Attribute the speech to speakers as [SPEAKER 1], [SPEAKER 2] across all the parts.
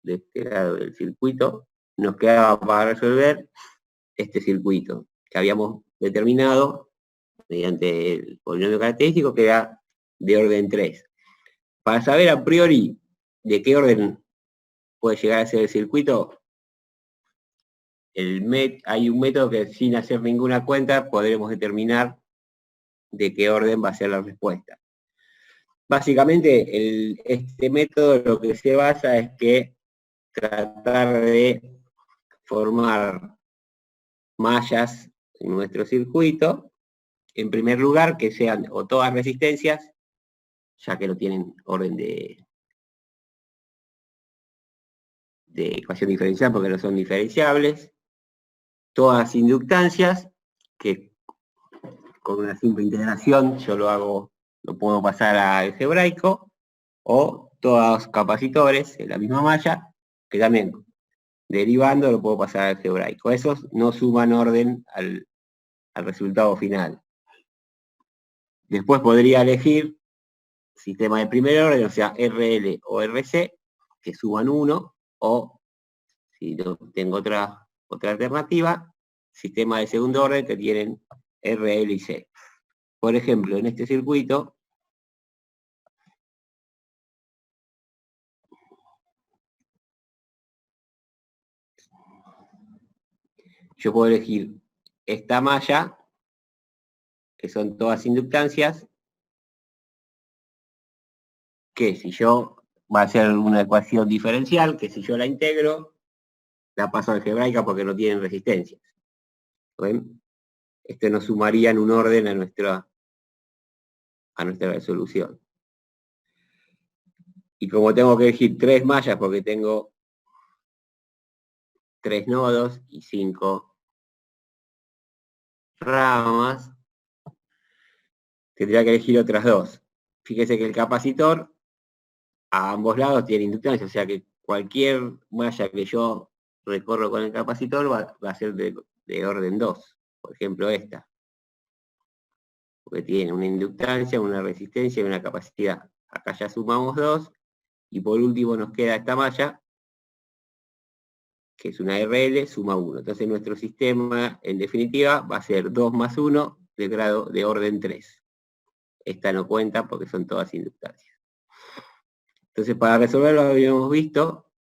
[SPEAKER 1] de este lado del circuito, nos quedaba para resolver este circuito que habíamos determinado mediante el polinomio característico, que era de orden 3. Para saber a priori de qué orden puede llegar a ser el circuito, hay un método que sin hacer ninguna cuenta podremos determinar de qué orden va a ser la respuesta. Básicamente, este método lo que se basa es que tratar de formar mallas en nuestro circuito, en primer lugar, que sean o todas resistencias, ya que no tienen orden de ecuación diferencial porque no son diferenciables, todas inductancias, que con una simple integración yo lo puedo pasar a algebraico, o todos los capacitores en la misma malla, que también derivando lo puedo pasar a algebraico. Esos no suman orden al resultado final. Después podría elegir sistema de primer orden, o sea, RL o RC, que suman 1, o si no tengo otra alternativa, sistema de segundo orden que tienen RL y C. Por ejemplo, en este circuito, yo puedo elegir esta malla, que son todas inductancias, que si yo va a ser una ecuación diferencial, que si yo la integro, la paso a algebraica porque no tienen resistencias. ¿Ven? Esto nos sumaría en un orden a nuestra resolución. Y como tengo que elegir 3 mallas porque tengo 3 nodos y 5 ramas, tendría que elegir otras 2. Fíjese que el capacitor a ambos lados tiene inductancia, o sea que cualquier malla que yo recorro con el capacitor va a ser de orden 2. Por ejemplo, esta. Porque tiene una inductancia, una resistencia y una capacidad. Acá ya sumamos 2. Y por último nos queda esta malla, que es una RL, suma 1. Entonces nuestro sistema, en definitiva, va a ser 2 más 1 de grado de orden 3. Esta no cuenta porque son todas inductancias. Entonces, para resolverlo habíamos visto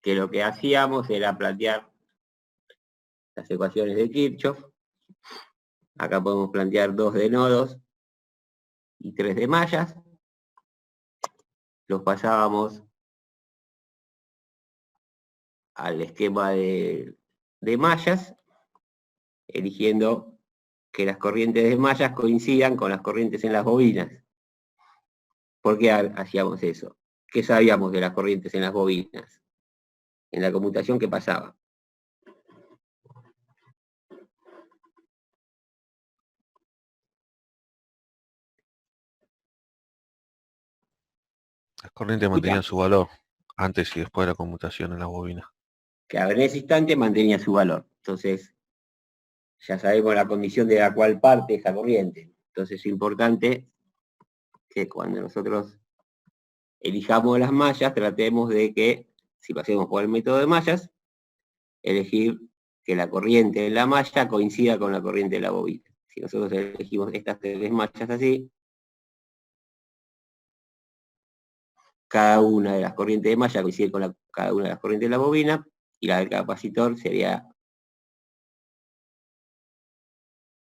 [SPEAKER 1] que lo que hacíamos era plantear las ecuaciones de Kirchhoff. Acá podemos plantear 2 de nodos y 3 de mallas. Los pasábamos al esquema de mallas, eligiendo que las corrientes de mallas coincidan con las corrientes en las bobinas. ¿Por qué hacíamos eso? ¿Qué sabíamos de las corrientes en las bobinas? En la conmutación, ¿qué pasaba?
[SPEAKER 2] Las corrientes mantenían su valor antes y después de la conmutación en las bobinas.
[SPEAKER 1] Claro, en ese instante mantenía su valor. Entonces, ya sabemos la condición de la cual parte esa corriente. Entonces es importante que cuando nosotros elijamos las mallas, tratemos de que, si lo hacemos por el método de mallas, elegir que la corriente en la malla coincida con la corriente de la bobina. Si nosotros elegimos estas 3 mallas así, cada una de las corrientes de malla coincide con cada una de las corrientes de la bobina, y la del capacitor sería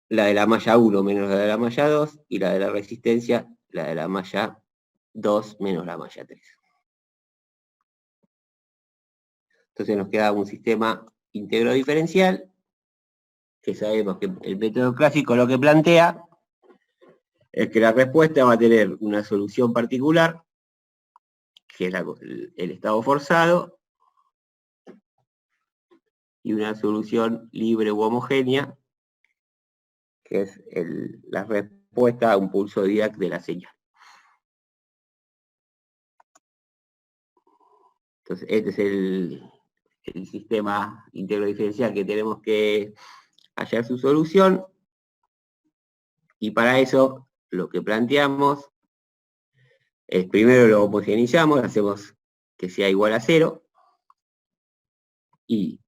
[SPEAKER 1] la de la malla 1 menos la de la malla 2, y la de la resistencia, la de la malla 2 menos la malla 3. Entonces nos queda un sistema íntegro diferencial, que sabemos que el método clásico lo que plantea es que la respuesta va a tener una solución particular, que es el estado forzado, y una solución libre u homogénea, que es la respuesta a un pulso Dirac de la señal. Entonces, este es el sistema íntegro diferencial que tenemos que hallar su solución, y para eso lo que planteamos es primero lo homogeneizamos, hacemos que sea igual a 0, y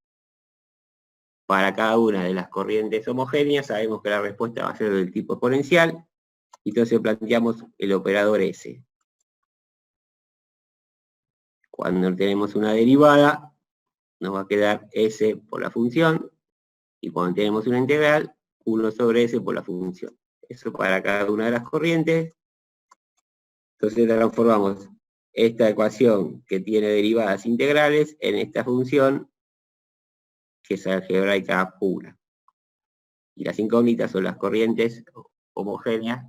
[SPEAKER 1] para cada una de las corrientes homogéneas sabemos que la respuesta va a ser del tipo exponencial, y entonces planteamos el operador S. Cuando tenemos una derivada, nos va a quedar S por la función, y cuando tenemos una integral, 1 sobre S por la función. Eso para cada una de las corrientes. Entonces transformamos esta ecuación que tiene derivadas integrales en esta función que es algebraica pura. Y las incógnitas son las corrientes homogéneas,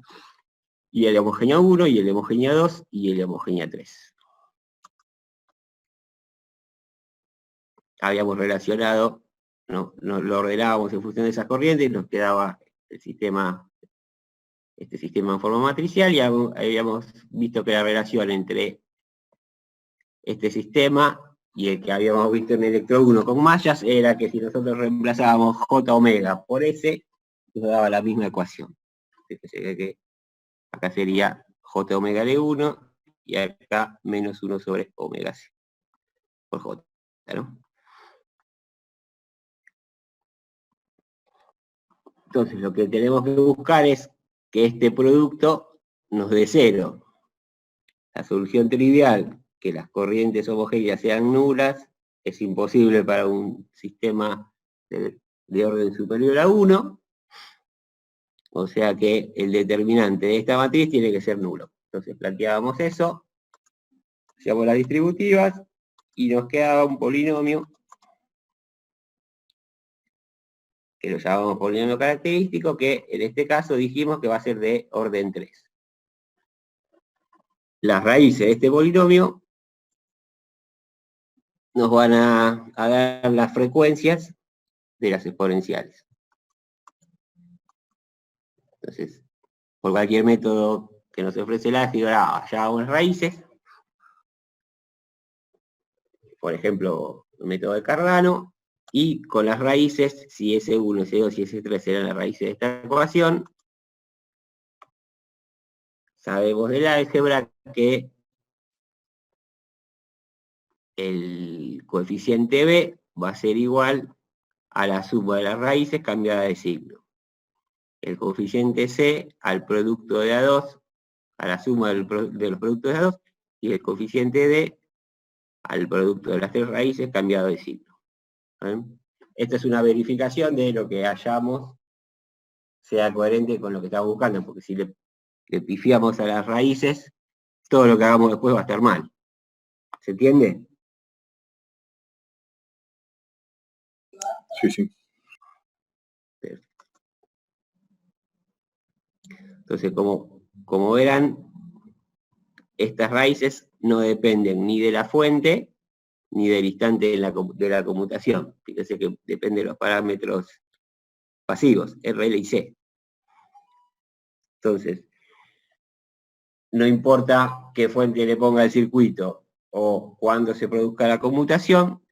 [SPEAKER 1] y el homogénea 1, y el homogénea 2, y el homogénea 3. Habíamos relacionado, ¿no? Lo ordenábamos en función de esas corrientes y nos quedaba el sistema, este sistema en forma matricial, y habíamos visto que la relación entre este sistema y el que habíamos visto en electro 1 con mallas era que si nosotros reemplazábamos J omega por S, nos daba la misma ecuación. Entonces, que acá sería J omega de 1 y acá menos 1 sobre omega C por J, ¿no? Entonces lo que tenemos que buscar es que este producto nos dé 0. La solución trivial, que las corrientes homogéneas sean nulas, es imposible para un sistema de orden superior a 1, o sea que el determinante de esta matriz tiene que ser nulo. Entonces planteábamos eso, hacíamos las distributivas, y nos quedaba un polinomio, que lo llamamos polinomio característico, que en este caso dijimos que va a ser de orden 3. Las raíces de este polinomio nos van a dar las frecuencias de las exponenciales. Entonces, por cualquier método que nos ofrece el álgebra, hallábamos las raíces. Por ejemplo, el método de Cardano, y con las raíces, si S1, S2 y S3 eran las raíces de esta ecuación, sabemos del álgebra que el coeficiente B va a ser igual a la suma de las raíces cambiada de signo. El coeficiente C al producto de A2, a la suma de los productos de A2, y el coeficiente D al producto de las tres raíces cambiado de signo. Esta es una verificación de lo que hayamos sea coherente con lo que estamos buscando, porque si le pifiamos a las raíces, todo lo que hagamos después va a estar mal. ¿Se entiende?
[SPEAKER 3] Sí, sí.
[SPEAKER 1] Entonces, como verán, estas raíces no dependen ni de la fuente ni del instante de la conmutación. Fíjense que depende de los parámetros pasivos, RL y C. Entonces, no importa qué fuente le ponga el circuito o cuándo se produzca la conmutación,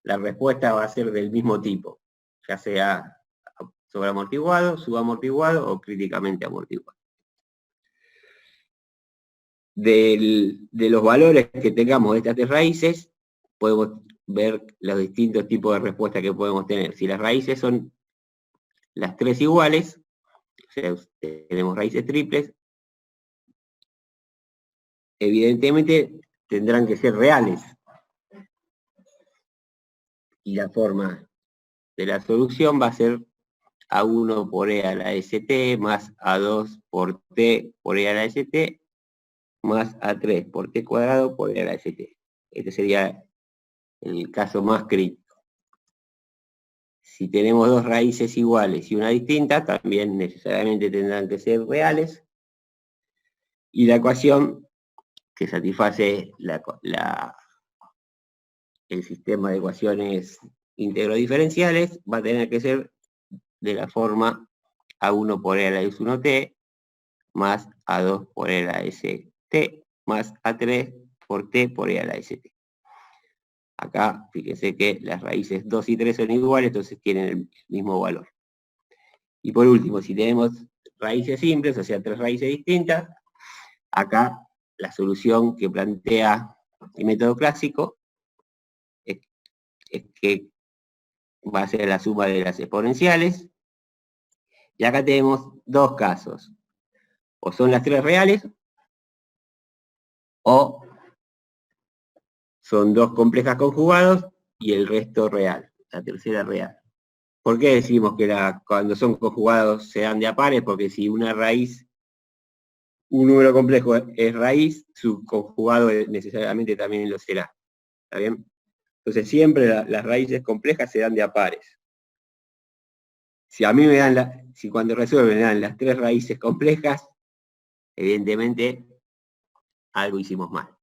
[SPEAKER 1] la respuesta va a ser del mismo tipo, ya sea sobreamortiguado, subamortiguado o críticamente amortiguado. De los valores que tengamos de estas tres raíces, podemos ver los distintos tipos de respuestas que podemos tener. Si las raíces son las tres iguales, o sea, tenemos raíces triples, evidentemente tendrán que ser reales. Y la forma de la solución va a ser A1 por E a la ST más A2 por T por E a la ST más A3 por T cuadrado por E a la ST. Este sería el caso más crítico. Si tenemos dos raíces iguales y una distinta, también necesariamente tendrán que ser reales. Y la ecuación que satisface el sistema de ecuaciones integro-diferenciales va a tener que ser de la forma A1 por E a la S1T más A2 por E a la ST más A3 por T por E a la ST. Acá, fíjense que las raíces 2 y 3 son iguales, entonces tienen el mismo valor. Y por último, si tenemos raíces simples, o sea, tres raíces distintas, acá la solución que plantea El método clásico es que va a ser la suma de las exponenciales. Y acá tenemos dos casos. O son las tres reales, o son dos complejas conjugados y el resto real, la tercera real. ¿Por qué decimos que cuando son conjugados se dan de a pares? Porque si una raíz, un número complejo es raíz, su conjugado necesariamente también lo será. ¿Está bien? Entonces siempre las raíces complejas se dan de a pares. Si a mí me dan si cuando resuelven me dan las tres raíces complejas, evidentemente algo hicimos mal.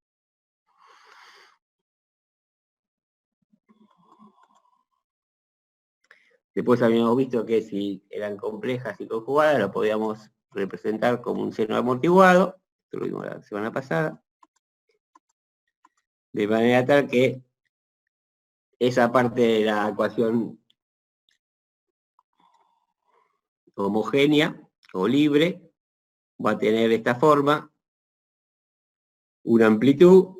[SPEAKER 1] Después habíamos visto que si eran complejas y conjugadas, lo podíamos representar como un seno amortiguado, esto lo vimos la semana pasada, de manera tal que esa parte de la ecuación homogénea o libre va a tener esta forma, una amplitud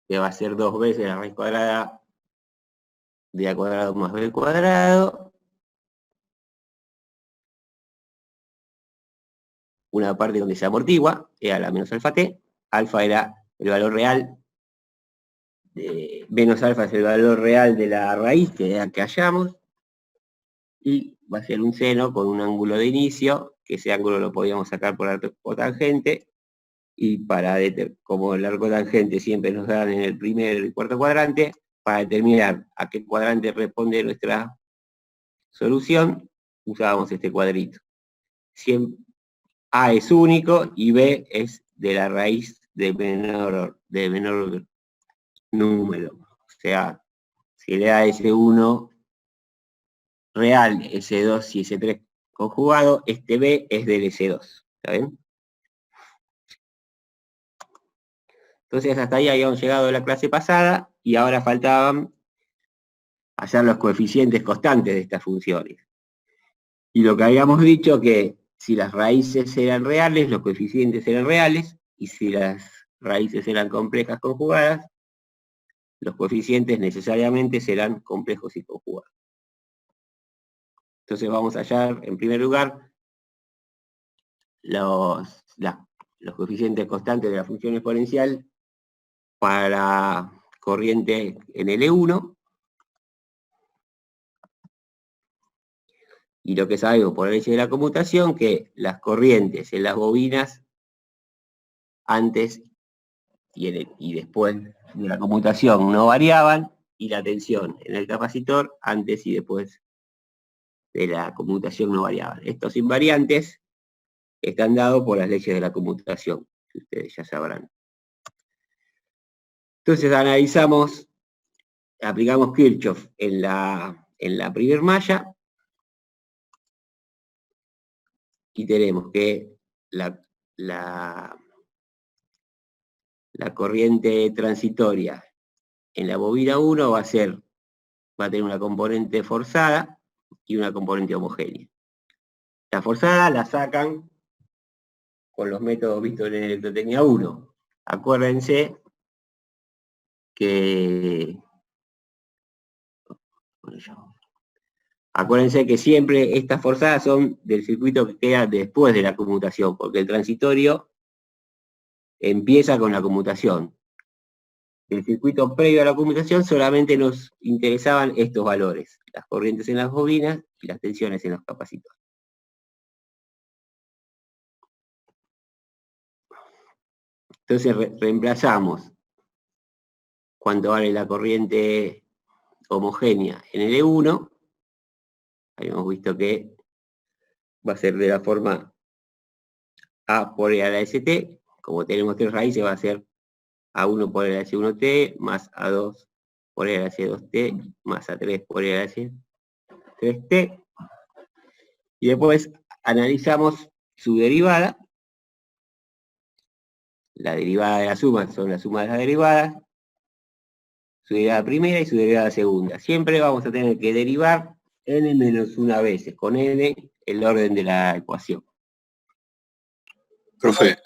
[SPEAKER 1] que va a ser 2 veces la raíz cuadrada de a cuadrado más b cuadrado, una parte donde se amortigua, e a la menos alfa t, alfa era el valor real, menos alfa es el valor real de la raíz que hallamos, y va a ser un seno con un ángulo de inicio, que ese ángulo lo podíamos sacar por arco tangente, y como el arco tangente siempre nos dan en el primer y cuarto cuadrante, para determinar a qué cuadrante responde nuestra solución, usábamos este cuadrito. Siempre A es único y B es de la raíz de menor número. O sea, si le da S1 real, S2 y S3 conjugado, este B es del S2. ¿Está bien? Entonces hasta ahí habíamos llegado a la clase pasada y ahora faltaban hallar los coeficientes constantes de estas funciones. Y lo que habíamos dicho que si las raíces eran reales, los coeficientes eran reales, y si las raíces eran complejas conjugadas, los coeficientes necesariamente serán complejos y conjugados. Entonces vamos a hallar, en primer lugar, los coeficientes constantes de la función exponencial para corriente en L1, y lo que sabemos por la ley de la conmutación, que las corrientes en las bobinas antes y después de la conmutación no variaban, y la tensión en el capacitor antes y después de la conmutación no variaban. Estos invariantes están dados por las leyes de la conmutación, que ustedes ya sabrán. Entonces aplicamos Kirchhoff en la primer malla, y tenemos que la corriente transitoria en la bobina 1 va a tener una componente forzada y una componente homogénea. La forzada la sacan con los métodos vistos en electrotecnia 1. Acuérdense que siempre estas forzadas son del circuito que queda después de la conmutación, porque el transitorio empieza con la conmutación. El circuito previo a la conmutación solamente nos interesaban estos valores, las corrientes en las bobinas y las tensiones en los capacitores. Entonces reemplazamos cuánto vale la corriente homogénea en L1, habíamos visto que va a ser de la forma A por E a la ST, como tenemos tres raíces va a ser A1 por E a la S1T, más A2 por E a la S2T, más A3 por E a la S3T, y después analizamos su derivada. La derivada de la suma son la suma de las derivadas, su derivada primera y su derivada segunda. Siempre vamos a tener que derivar n menos una veces, con n el orden de la ecuación.
[SPEAKER 3] Profe,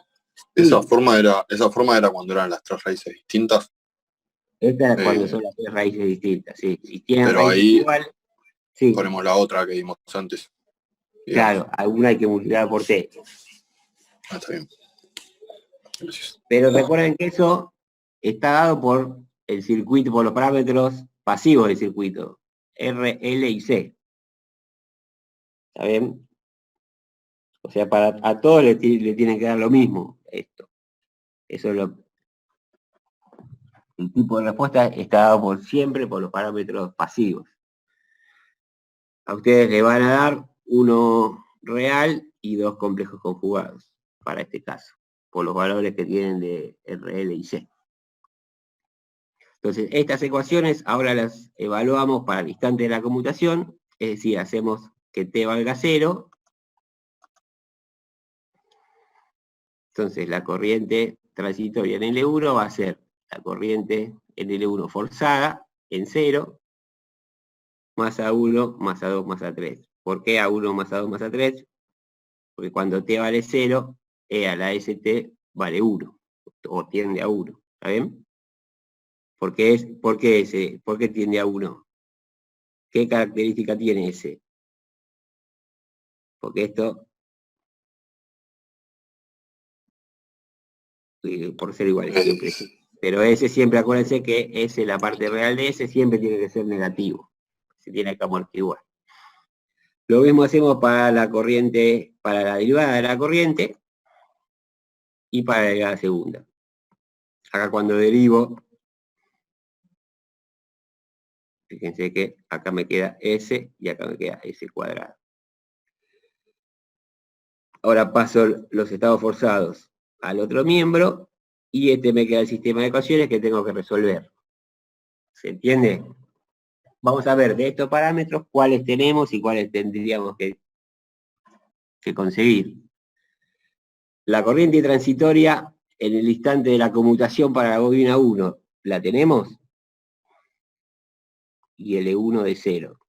[SPEAKER 1] Sí.
[SPEAKER 3] Esa forma era cuando eran las tres raíces distintas.
[SPEAKER 1] Esta es cuando
[SPEAKER 3] Eh,
[SPEAKER 1] son las tres raíces distintas, sí. Si tienen
[SPEAKER 3] pero
[SPEAKER 1] raíces
[SPEAKER 3] ahí
[SPEAKER 1] igual, sí.
[SPEAKER 3] ponemos la otra que vimos antes. Digamos.
[SPEAKER 1] Claro, alguna hay que multiplicar por t.
[SPEAKER 3] Ah, está bien. Gracias.
[SPEAKER 1] Pero recuerden que eso está dado por el circuito, por los parámetros pasivos del circuito, R, L y C. ¿Está bien? O sea, a todos le tienen que dar lo mismo esto. Eso es el tipo de respuesta está dado siempre por los parámetros pasivos. A ustedes le van a dar uno real y dos complejos conjugados, para este caso, por los valores que tienen de R, L y C. Entonces, estas ecuaciones ahora las evaluamos para el instante de la conmutación, es decir, hacemos que t valga 0. Entonces, la corriente transitoria en L1 va a ser la corriente en L1 forzada en 0, más A1, más A2, más A3. ¿Por qué A1 más A2 más A3? Porque cuando t vale 0, E a la ST vale 1, o tiende a 1, ¿está bien? ¿Por qué tiende a 1? ¿Qué característica tiene ese? Porque esto, por ser iguales siempre. Pero ese siempre, acuérdense que ese, la parte real de ese, siempre tiene que ser negativo. Se tiene que amortiguar. Lo mismo hacemos para la corriente, para la derivada de la corriente y para la derivada segunda. Acá cuando derivo, fíjense que acá me queda S y acá me queda S cuadrado. Ahora paso los estados forzados al otro miembro y este me queda el sistema de ecuaciones que tengo que resolver. ¿Se entiende? Vamos a ver de estos parámetros cuáles tenemos y cuáles tendríamos que conseguir. La corriente transitoria en el instante de la conmutación para la bobina 1, ¿la tenemos? Y L1 de 0.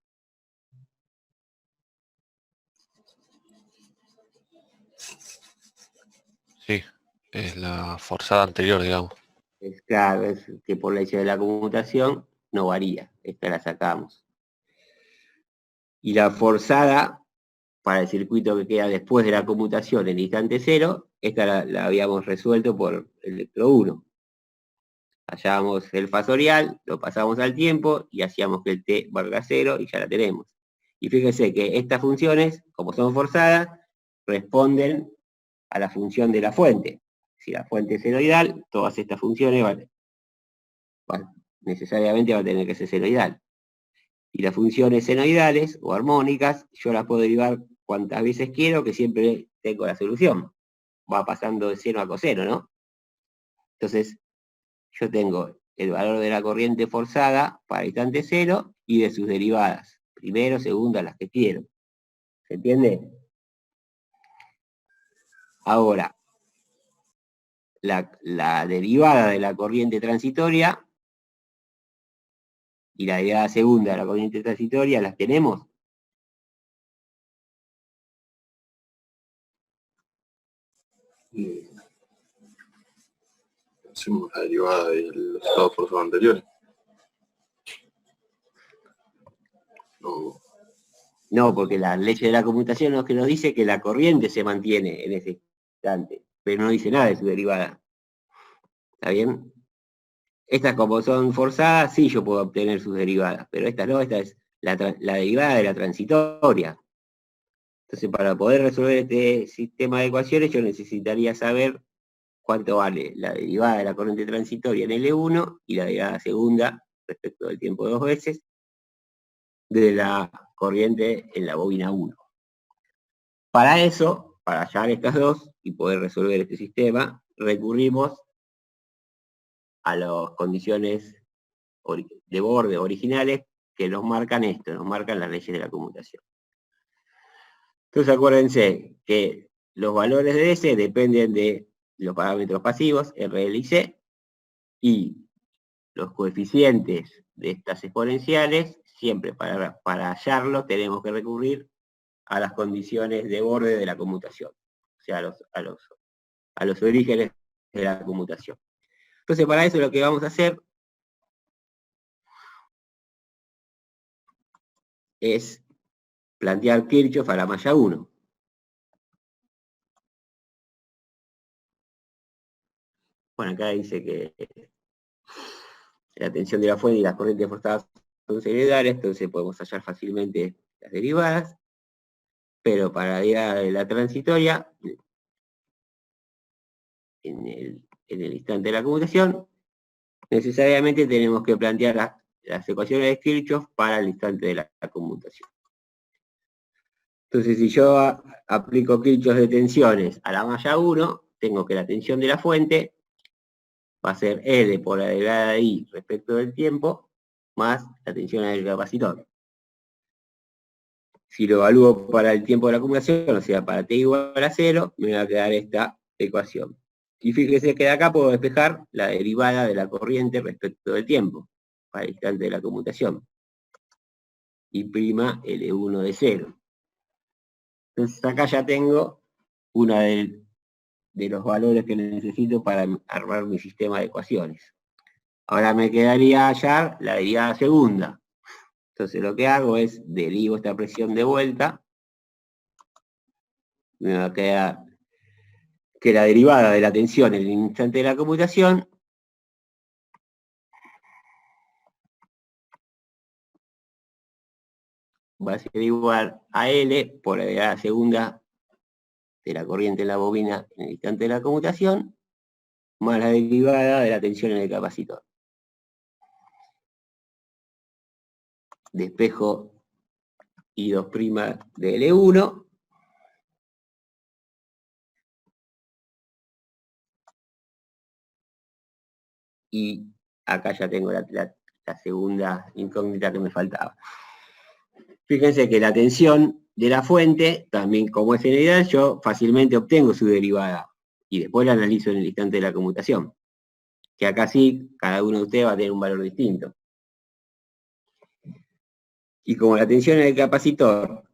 [SPEAKER 2] Sí, es la forzada anterior, digamos.
[SPEAKER 1] Es claro, es que por la hecha de la conmutación no varía. Esta la sacamos. Y la forzada para el circuito que queda después de la conmutación en instante 0, esta la habíamos resuelto por electro 1. Hallábamos el fasorial, lo pasamos al tiempo y hacíamos que el t valga 0 y ya la tenemos. Y fíjense que estas funciones, como son forzadas, responden a la función de la fuente. Si la fuente es senoidal, todas estas funciones necesariamente van a tener que ser senoidal. Y las funciones senoidales o armónicas, yo las puedo derivar cuantas veces quiero, que siempre tengo la solución. Va pasando de seno a coseno, ¿no? Entonces, yo tengo el valor de la corriente forzada para el instante 0 y de sus derivadas. Primero, segunda, las que quiero. ¿Se entiende? Ahora, la derivada de la corriente transitoria y la derivada segunda de la corriente transitoria, ¿las tenemos?
[SPEAKER 3] Hacemos la derivada de los estados forzados anteriores. No.
[SPEAKER 1] No, porque la ley de la conmutación es lo que nos dice que la corriente se mantiene en ese instante, pero no dice nada de su derivada. ¿Está bien? Estas como son forzadas, sí yo puedo obtener sus derivadas, pero esta no, esta es la derivada de la transitoria. Entonces, para poder resolver este sistema de ecuaciones, yo necesitaría saber cuánto vale la derivada de la corriente transitoria en L1 y la derivada segunda, respecto del tiempo 2 veces, de la corriente en la bobina 1. Para eso, para hallar estas dos y poder resolver este sistema, recurrimos a las condiciones de borde originales que nos marcan esto, nos marcan las leyes de la conmutación. Entonces acuérdense que los valores de S dependen de los parámetros pasivos, R, L y C, y los coeficientes de estas exponenciales, siempre para hallarlos tenemos que recurrir a las condiciones de borde de la conmutación, o sea, a los a los orígenes de la conmutación. Entonces, para eso lo que vamos a hacer es plantear Kirchhoff a la malla 1. Bueno, acá dice que la tensión de la fuente y las corrientes forzadas son seriedades, entonces podemos hallar fácilmente las derivadas, pero para la derivada de la transitoria, en el instante de la conmutación, necesariamente tenemos que plantear las ecuaciones de Kirchhoff para el instante de la conmutación. Entonces, si yo aplico Kirchhoff de tensiones a la malla 1, tengo que la tensión de la fuente va a ser L por la derivada de I respecto del tiempo, más la tensión del capacitor. Si lo evalúo para el tiempo de la acumulación, o sea, para t igual a 0, me va a quedar esta ecuación. Y fíjese que de acá puedo despejar la derivada de la corriente respecto del tiempo, para el instante de la conmutación. Y prima L1 de 0. Entonces acá ya tengo una de los valores que necesito para armar mi sistema de ecuaciones. Ahora me quedaría hallar la derivada segunda. Entonces lo que hago es derivo esta presión de vuelta. Me va a quedar que la derivada de la tensión en el instante de la conmutación va a ser igual a L por la derivada segunda de la corriente en la bobina en el instante de la conmutación, más la derivada de la tensión en el capacitor. Despejo I2' de L1. Y acá ya tengo la segunda incógnita que me faltaba. Fíjense que la tensión de la fuente, también como es general, yo fácilmente obtengo su derivada. Y después la analizo en el instante de la conmutación. Que acá sí, cada uno de ustedes va a tener un valor distinto. Y como la tensión en el capacitor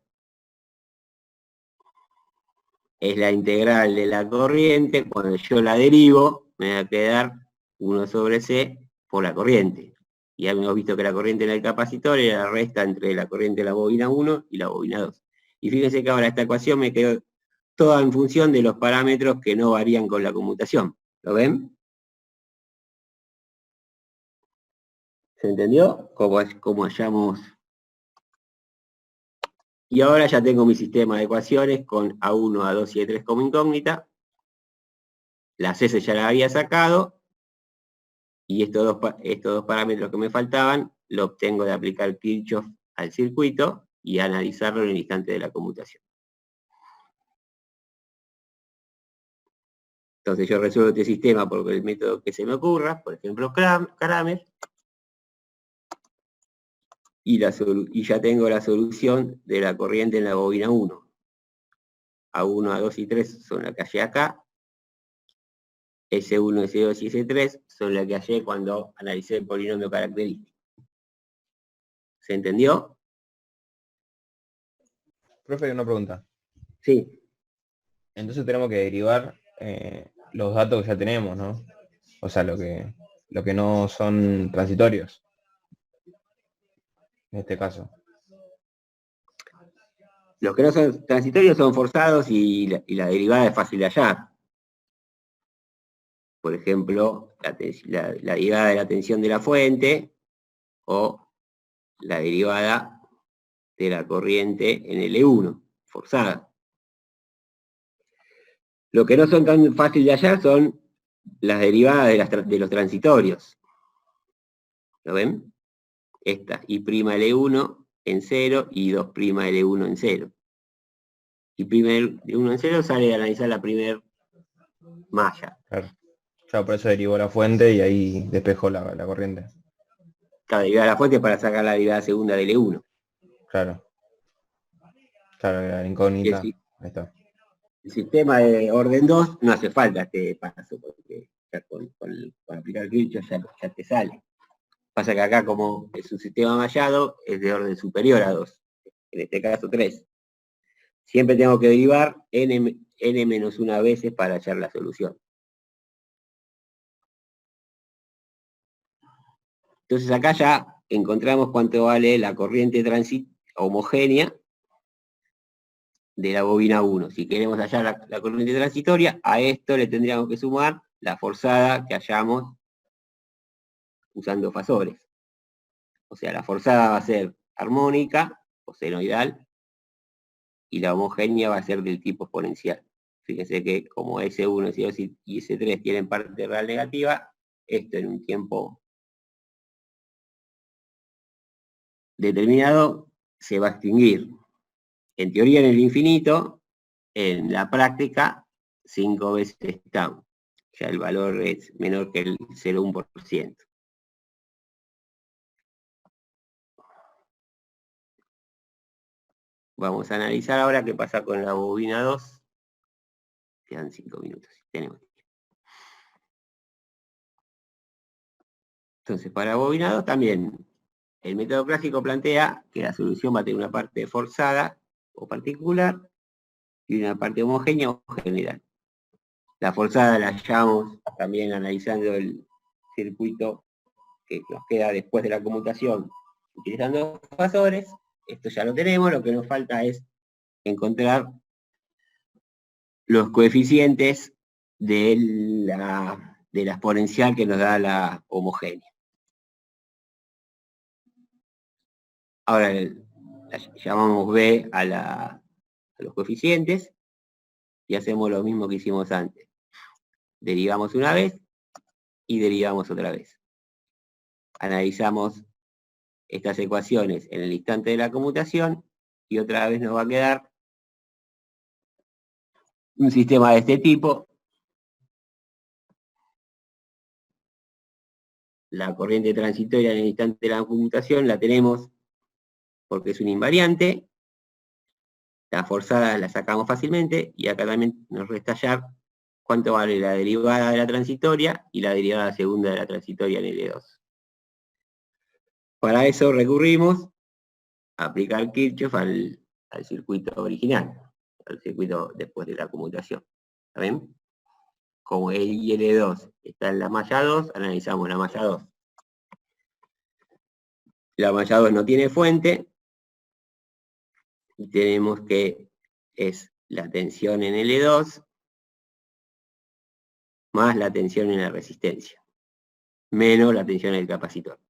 [SPEAKER 1] es la integral de la corriente, cuando yo la derivo, me va a quedar 1 sobre C por la corriente. Y ya hemos visto que la corriente en el capacitor era la resta entre la corriente de la bobina 1 y la bobina 2. Y fíjense que ahora esta ecuación me quedó toda en función de los parámetros que no varían con la conmutación. ¿Lo ven? ¿Se entendió? Como hallamos. Y ahora ya tengo mi sistema de ecuaciones con A1, A2 y A3 como incógnita. Las S ya las había sacado. Y estos dos parámetros que me faltaban, lo obtengo de aplicar Kirchhoff al circuito y analizarlo en el instante de la conmutación. Entonces yo resuelvo este sistema por el método que se me ocurra, por ejemplo Kramer, y ya tengo la solución de la corriente en la bobina 1. A1, A2 y 3 son las que hallé acá. S1, S2 y S3 son las que hallé cuando analicé el polinomio característico. ¿Se entendió?
[SPEAKER 4] Profe, una pregunta.
[SPEAKER 1] Sí.
[SPEAKER 4] Entonces tenemos que derivar los datos que ya tenemos, ¿no? O sea, lo que no son transitorios. En este caso.
[SPEAKER 1] Los que no son transitorios son forzados y la derivada es fácil de hallar. Por ejemplo, la derivada de la tensión de la fuente o la derivada de la corriente en L1, forzada. Lo que no son tan fáciles de hallar son las derivadas de los transitorios. ¿Lo ven? Esta, I'L1 en 0 y 2' L1 en 0. I'L1 en 0 sale de analizar la primer malla.
[SPEAKER 4] Claro. Claro, por eso derivó la fuente y ahí despejó la corriente.
[SPEAKER 1] Cada derivada de la fuente para sacar la derivada segunda de L1.
[SPEAKER 4] Claro. Claro, la incógnita.
[SPEAKER 1] Ahí
[SPEAKER 4] está.
[SPEAKER 1] El sistema de orden 2 no hace falta este paso, porque ya con aplicar el Kirchhoff ya te sale. Pasa que acá, como es un sistema mallado, es de orden superior a 2. En este caso 3. Siempre tengo que derivar n n-1 veces para hallar la solución. Entonces acá ya encontramos cuánto vale la corriente homogénea de la bobina 1. Si queremos hallar la corriente transitoria, a esto le tendríamos que sumar la forzada que hallamos usando fasores. O sea, la forzada va a ser armónica o senoidal y la homogénea va a ser del tipo exponencial. Fíjense que como S1, S2 y S3 tienen parte real negativa, esto en un tiempo determinado se va a extinguir. En teoría en el infinito, en la práctica 5 veces tau. Ya el valor es menor que el 0,1%. Vamos a analizar ahora qué pasa con la bobina 2. Quedan 5 minutos. Tenemos tiempo. Entonces, para bobina 2 también, el método clásico plantea que la solución va a tener una parte forzada o particular y una parte homogénea o general. La forzada la hallamos también analizando el circuito que nos queda después de la conmutación utilizando fasores. Esto ya lo tenemos, lo que nos falta es encontrar los coeficientes de la exponencial que nos da la homogénea. Ahora llamamos B a los coeficientes y hacemos lo mismo que hicimos antes. Derivamos una vez y derivamos otra vez. Analizamos estas ecuaciones en el instante de la conmutación y otra vez nos va a quedar un sistema de este tipo. La corriente transitoria en el instante de la conmutación la tenemos porque es un invariante. La forzada la sacamos fácilmente y acá también nos resta hallar cuánto vale la derivada de la transitoria y la derivada segunda de la transitoria en L2. Para eso recurrimos a aplicar Kirchhoff al circuito original, al circuito después de la conmutación. ¿Está bien? Como el IL2 está en la malla 2, analizamos la malla 2. La malla 2 no tiene fuente, y tenemos que es la tensión en L2 más la tensión en la resistencia, menos la tensión en el capacitor.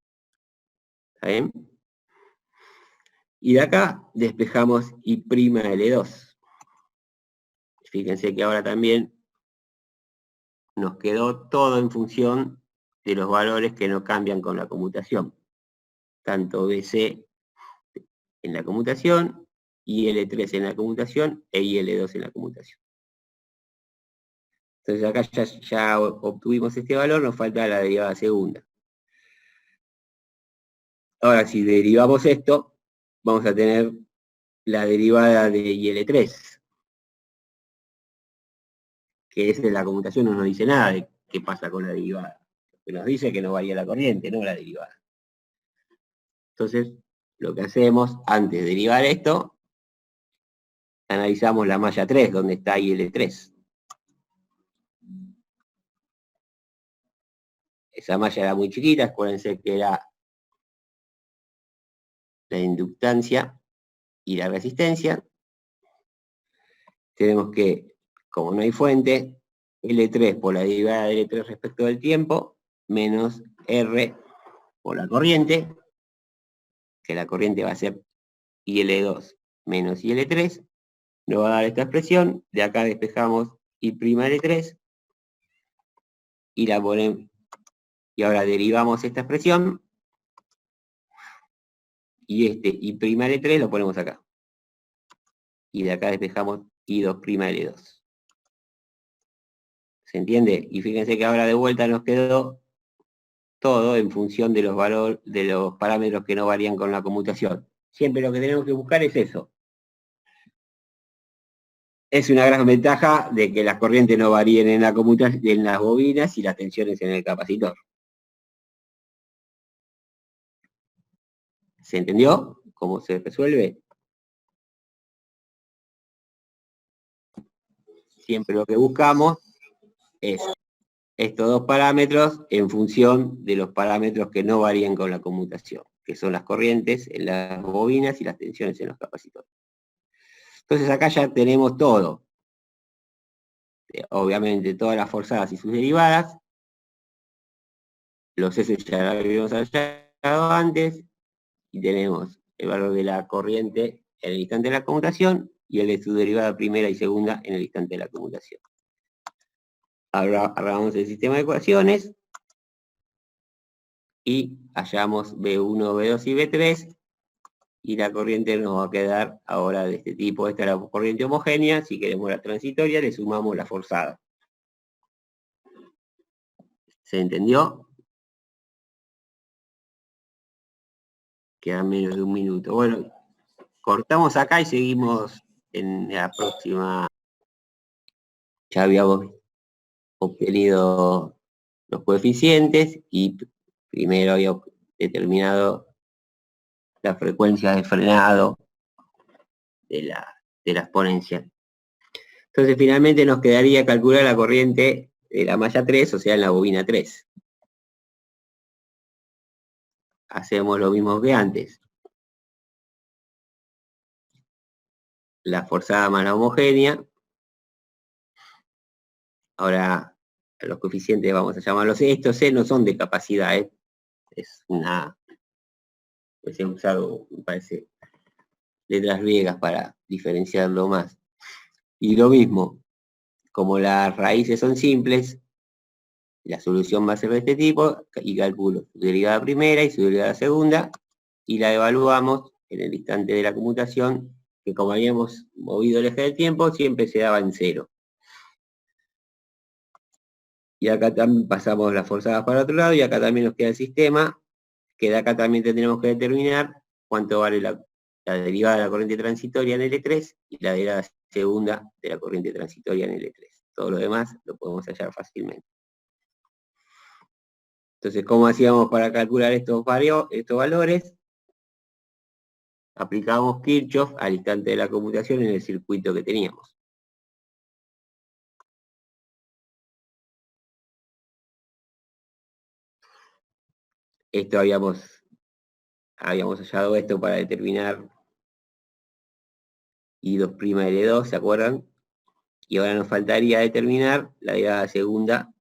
[SPEAKER 1] ¿Está bien? Y de acá despejamos I'L2. Fíjense que ahora también nos quedó todo en función de los valores que no cambian con la conmutación. Tanto BC en la conmutación, IL3 en la conmutación e IL2 en la conmutación. Entonces acá ya obtuvimos este valor, nos falta la derivada segunda. Ahora si derivamos esto, vamos a tener la derivada de IL3, que es de la conmutación, no nos dice nada de qué pasa con la derivada. Lo que nos dice es que no varía la corriente, no la derivada. Entonces, lo que hacemos antes de derivar esto, analizamos la malla 3, donde está IL3. Esa malla era muy chiquita, acuérdense que era la inductancia y la resistencia. Tenemos que, como no hay fuente, L3 por la derivada de L3 respecto del tiempo, menos R por la corriente, que la corriente va a ser IL2 menos IL3, nos va a dar esta expresión. De acá despejamos I'L3 y la ponemos, y ahora derivamos esta expresión y este I'L3 lo ponemos acá. Y de acá despejamos I2'L2. ¿Se entiende? Y fíjense que ahora de vuelta nos quedó todo en función de los valores, de los parámetros que no varían con la conmutación. Siempre lo que tenemos que buscar es eso. Es una gran ventaja de que las corrientes no varíen en la conmutación, en las bobinas y las tensiones en el capacitor. ¿Se entendió cómo se resuelve? siempre lo que buscamos es estos dos parámetros en función de los parámetros que no varían con la conmutación, que son las corrientes en las bobinas y las tensiones en los capacitores. Entonces acá ya tenemos todo. Obviamente todas las forzadas y sus derivadas. Los S ya lo habíamos hallado antes. Y tenemos el valor de la corriente en el instante de la conmutación y el de su derivada primera y segunda en el instante de la conmutación. Ahora hagamos el sistema de ecuaciones y hallamos B1, B2 y B3 y la corriente nos va a quedar ahora de este tipo. Esta es la corriente homogénea. Si queremos la transitoria, le sumamos la forzada. ¿Se entendió? Queda menos de un minuto. Bueno, cortamos acá y seguimos en la próxima. Ya habíamos obtenido los coeficientes y primero había determinado la frecuencia de frenado de la exponencial. Entonces finalmente nos quedaría calcular la corriente de la malla 3, o sea, en la bobina 3. Hacemos lo mismo que antes. La forzada más la homogénea. Ahora los coeficientes vamos a llamarlos. Estos C no son de capacidad, es una... Pues he usado, me parece, letras griegas para diferenciarlo más. Y lo mismo, como las raíces son simples, la solución va a ser de este tipo, y calculo su derivada primera y su derivada segunda, y la evaluamos en el instante de la conmutación, que como habíamos movido el eje del tiempo, siempre se daba en 0. Y acá también pasamos las forzadas para otro lado, y acá también nos queda el sistema, que de acá también tendremos que determinar cuánto vale la derivada de la corriente transitoria en L3 y la derivada segunda de la corriente transitoria en L3. Todo lo demás lo podemos hallar fácilmente. Entonces, ¿cómo hacíamos para calcular estos valores? Aplicamos Kirchhoff al instante de la conmutación en el circuito que teníamos. Esto habíamos hallado esto para determinar I2' L2, ¿se acuerdan? Y ahora nos faltaría determinar la derivada segunda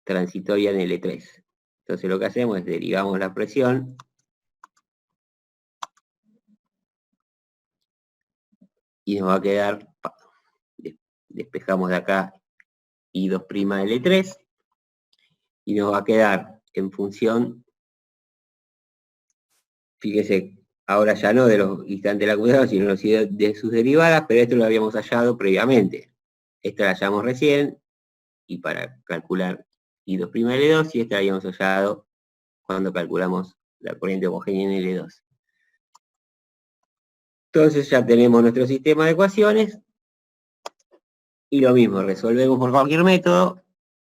[SPEAKER 1] transitoria en L3. Entonces lo que hacemos es derivamos la presión y nos va a quedar, despejamos de acá I2' L3 y nos va a quedar en función, fíjese, ahora ya no de los instantes de la conmutación, sino de sus derivadas, pero esto lo habíamos hallado previamente. Esta la hallamos recién, y para calcular I2' L2, y esta la habíamos hallado cuando calculamos la corriente homogénea en L2. Entonces ya tenemos nuestro sistema de ecuaciones, y lo mismo, resolvemos por cualquier método,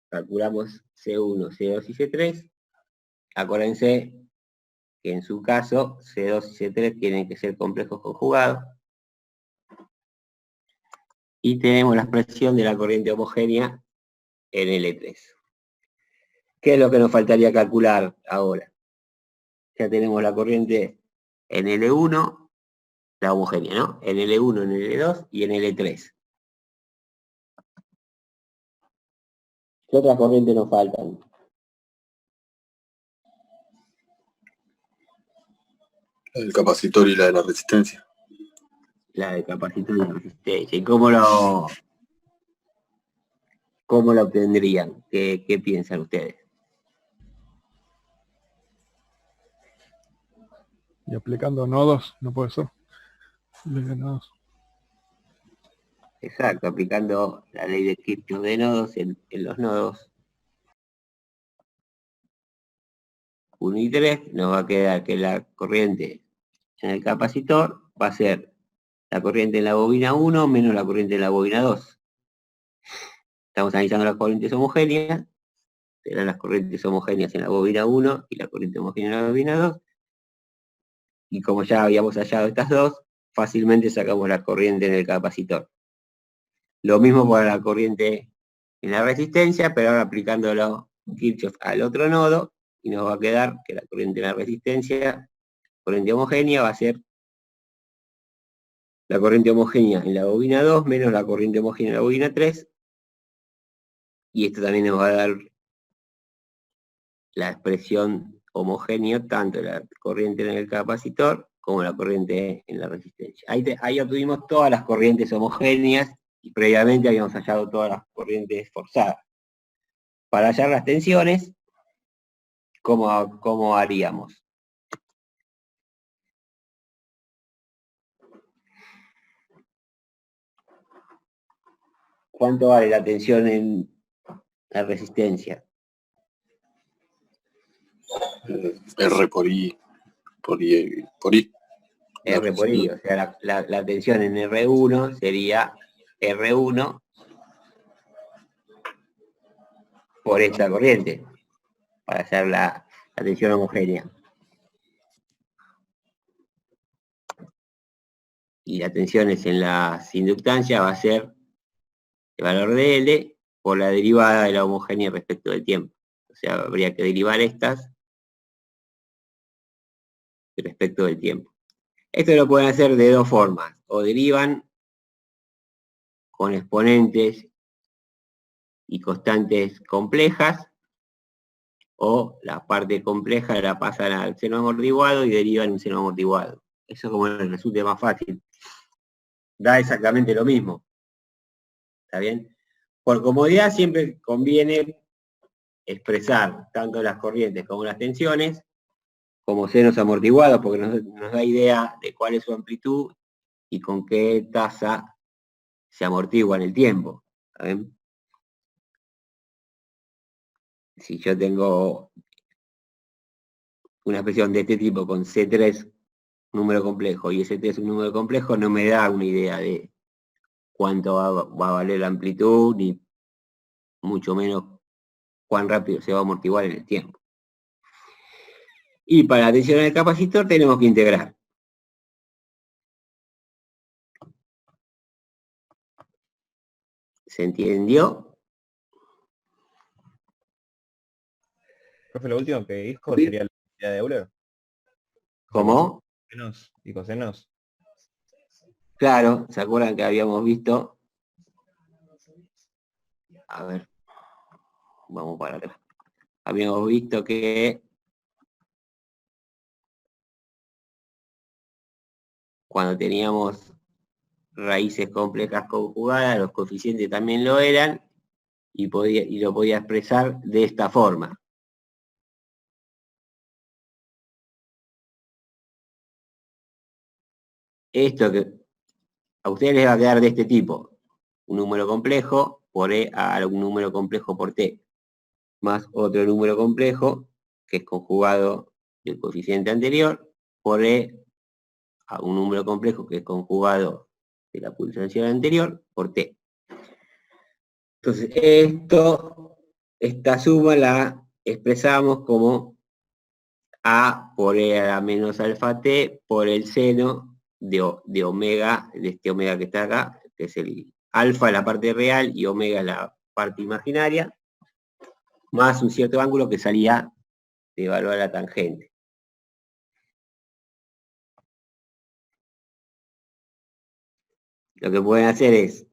[SPEAKER 1] calculamos C1, C2 y C3. Acuérdense que en su caso C2 y C3 tienen que ser complejos conjugados. Y tenemos la expresión de la corriente homogénea en L3. ¿Qué es lo que nos faltaría calcular ahora? Ya tenemos la corriente en L1, la homogénea, ¿no? En L1, en L2 y en L3. ¿Qué otras corrientes nos faltan?
[SPEAKER 3] El capacitor y la de la resistencia.
[SPEAKER 1] La de capacitor y la resistencia. ¿Y cómo la obtendrían? ¿Qué piensan ustedes?
[SPEAKER 5] Y aplicando nodos, no puede ser. Ley de nodos.
[SPEAKER 1] Exacto, aplicando la ley de Kirchhoff de nodos en los nodos 1 y 3, nos va a quedar que la corriente en el capacitor va a ser la corriente en la bobina 1 menos la corriente en la bobina 2. Estamos analizando las corrientes homogéneas, serán las corrientes homogéneas en la bobina 1 y la corriente homogénea en la bobina 2. Y como ya habíamos hallado estas dos, fácilmente sacamos la corriente en el capacitor. Lo mismo para la corriente en la resistencia, pero ahora aplicándolo Kirchhoff al otro nodo, y nos va a quedar que la corriente en la resistencia, corriente homogénea, va a ser la corriente homogénea en la bobina 2 menos la corriente homogénea en la bobina 3, y esto también nos va a dar la expresión homogénea, tanto la corriente en el capacitor como la corriente en la resistencia. Ahí obtuvimos todas las corrientes homogéneas, y previamente habíamos hallado todas las corrientes forzadas. Para hallar las tensiones, ¿cómo haríamos? ¿Cuánto vale la tensión en la resistencia?
[SPEAKER 3] R por I, por I, por I.
[SPEAKER 1] R por I, o sea, la tensión en R1 sería R1 por esta corriente, para hacer la tensión homogénea. Y la tensión en las inductancias va a ser el valor de L por la derivada de la homogénea respecto del tiempo. O sea, habría que derivar estas respecto del tiempo. Esto lo pueden hacer de dos formas. O derivan con exponentes y constantes complejas, o la parte compleja la pasan al seno amortiguado y derivan un seno amortiguado. Eso como les resulte más fácil. Da exactamente lo mismo. ¿Está bien? Por comodidad siempre conviene expresar tanto las corrientes como las tensiones como senos amortiguados, porque nos da idea de cuál es su amplitud y con qué tasa se amortigua en el tiempo. ¿Está bien? Si yo tengo una expresión de este tipo con C3 número complejo y S3 es un número complejo, no me da una idea de cuánto va a valer la amplitud, ni mucho menos cuán rápido se va a amortiguar en el tiempo. Y para la tensión del capacitor tenemos que integrar. ¿Se entendió?
[SPEAKER 4] Profe, lo último que dijo sería la unidad de Euler.
[SPEAKER 1] ¿Cómo?
[SPEAKER 4] Senos y cosenos.
[SPEAKER 1] Claro, ¿se acuerdan que habíamos visto? A ver, vamos para atrás. Habíamos visto que cuando teníamos raíces complejas conjugadas, los coeficientes también lo eran, y lo podía expresar de esta forma. Esto que a ustedes les va a quedar de este tipo: un número complejo por E a un número complejo por T, más otro número complejo que es conjugado del coeficiente anterior por E a un número complejo que es conjugado de la pulsación anterior por T. Entonces, esta suma la expresamos como A por E a la menos alfa T por el seno de omega, de este omega que está acá, que es el alfa, la parte real, y omega, la parte imaginaria, más un cierto ángulo que salía de evaluar la tangente. Lo que pueden hacer es,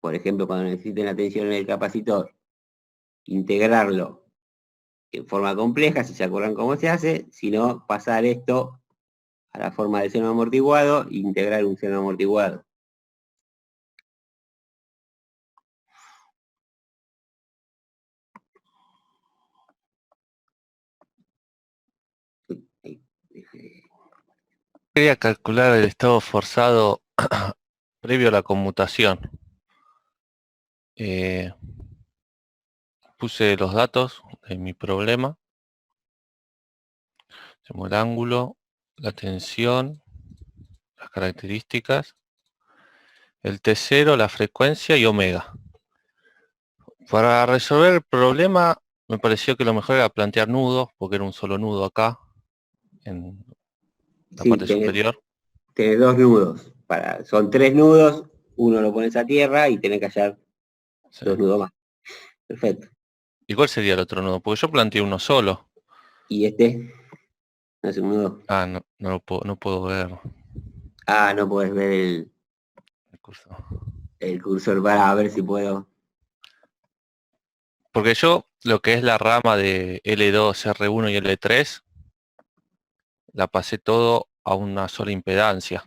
[SPEAKER 1] por ejemplo, cuando necesiten la tensión en el capacitor, integrarlo en forma compleja, si se acuerdan cómo se hace, sino pasar esto a la forma del seno amortiguado e integrar un seno amortiguado.
[SPEAKER 2] Quería calcular el estado forzado previo a la conmutación. Puse los datos de mi problema. Tenemos el ángulo, la tensión, las características, el T0, la frecuencia y omega. Para resolver el problema me pareció que lo mejor era plantear nudos, porque era un solo nudo acá, en la parte superior.
[SPEAKER 1] Tenés dos nudos. Son tres nudos, uno lo pones a tierra y tenés que hallar
[SPEAKER 2] Sí.
[SPEAKER 1] 2 nudos más. Perfecto.
[SPEAKER 2] ¿Y cuál sería el otro nudo? Porque yo planteé uno solo.
[SPEAKER 1] Y este no es un nudo.
[SPEAKER 2] Ah, no puedo ver
[SPEAKER 1] Ah, no podés ver
[SPEAKER 2] el curso.
[SPEAKER 1] el cursor para ver si puedo.
[SPEAKER 2] Porque yo, lo que es la rama de L2, R1 y L3, la pasé todo a una sola impedancia.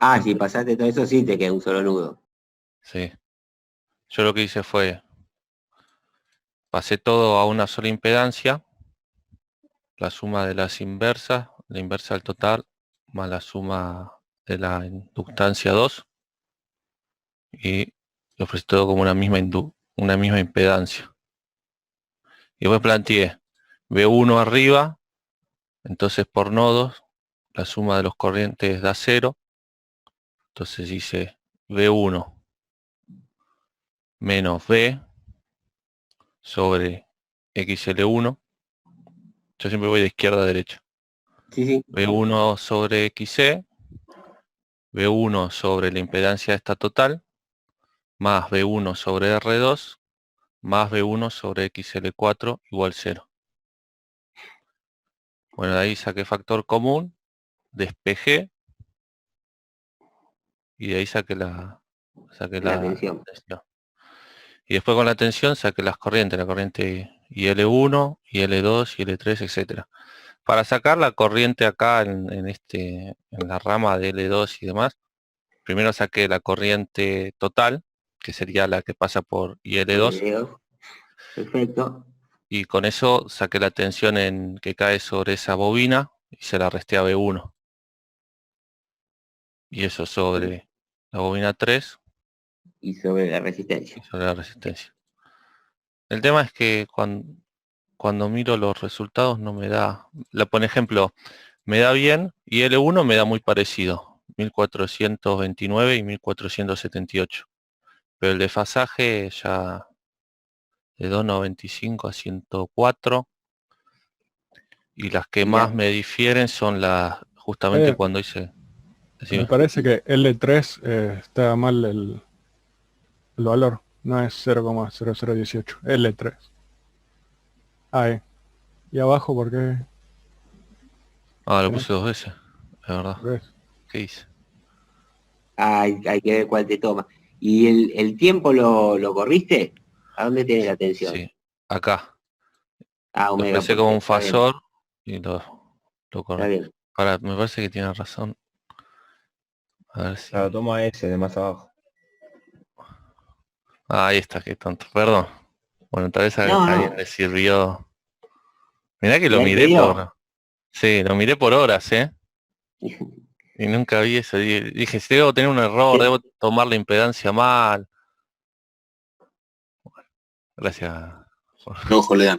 [SPEAKER 1] Ah, si pasaste todo eso, sí te queda un solo nudo.
[SPEAKER 2] Sí. Yo lo que hice fue, pasé todo a una sola impedancia, la suma de las inversas, la inversa del total, más la suma de la inductancia 2, y lo ofrecí todo como una misma impedancia. Y después planteé B1 arriba, entonces por nodos, la suma de los corrientes da 0, entonces hice B1 menos B sobre XL1, yo siempre voy de izquierda a derecha,
[SPEAKER 1] Sí, sí.
[SPEAKER 2] B1 sobre XC, B1 sobre la impedancia esta total, más B1 sobre R2, más B1 sobre XL4 igual 0. Bueno, de ahí saqué factor común, despejé, y de ahí saqué la
[SPEAKER 1] La tensión.
[SPEAKER 2] tensión. Y después con la tensión saqué las corrientes, la corriente IL1, IL2, IL3, etcétera. Para sacar la corriente acá en la rama de L2 y demás, primero saqué la corriente total, que sería la que pasa por IL2,
[SPEAKER 1] Dedos. Perfecto.
[SPEAKER 2] y con eso saqué la tensión que cae sobre esa bobina y se la resté a B1. Y eso sobre la bobina 3
[SPEAKER 1] Y sobre la
[SPEAKER 2] y
[SPEAKER 1] resistencia.
[SPEAKER 2] sobre la resistencia. El tema es que cuando miro los resultados no me da, por ejemplo, me da bien y L1 me da muy parecido, 1429 y 1478, pero el desfasaje ya de 295 a 104, y las que
[SPEAKER 1] Y
[SPEAKER 2] más
[SPEAKER 1] la,
[SPEAKER 2] me difieren son las, justamente
[SPEAKER 5] Eh,
[SPEAKER 2] cuando hice,
[SPEAKER 5] Me
[SPEAKER 2] decime.
[SPEAKER 5] parece que L3 está mal el valor. No es 0,0018. L3. Ahí. Y abajo, ¿por qué?
[SPEAKER 2] Ah, lo
[SPEAKER 5] Tenés,
[SPEAKER 2] puse 2 veces, es verdad.
[SPEAKER 5] ¿ves?
[SPEAKER 2] ¿Qué hice?
[SPEAKER 1] hay que ver cuál te toma. ¿Y el tiempo lo corriste? ¿A dónde tenés la tensión?
[SPEAKER 2] Sí, acá.
[SPEAKER 1] Ah,
[SPEAKER 2] Lo
[SPEAKER 1] omega
[SPEAKER 2] expresé
[SPEAKER 1] por
[SPEAKER 2] como
[SPEAKER 1] T.
[SPEAKER 2] un
[SPEAKER 1] Está bien,
[SPEAKER 2] fasor y lo
[SPEAKER 1] está
[SPEAKER 2] correcto.
[SPEAKER 1] bien.
[SPEAKER 2] Ahora, me parece que tiene razón. A ver
[SPEAKER 4] Claro,
[SPEAKER 2] si...
[SPEAKER 4] toma ese de más abajo.
[SPEAKER 2] Ah, ahí está, qué tonto. Perdón. Bueno, tal vez a
[SPEAKER 1] No,
[SPEAKER 2] alguien
[SPEAKER 1] no.
[SPEAKER 2] le sirvió. Mirá que
[SPEAKER 1] ¿Y
[SPEAKER 2] lo
[SPEAKER 1] ahí te
[SPEAKER 2] miré
[SPEAKER 1] dio?
[SPEAKER 2] Sí, lo miré por horas, ¿eh? Y nunca vi eso. Dije, si debo tener un error, debo tomar la impedancia mal. Gracias.
[SPEAKER 3] Ojo, Lean.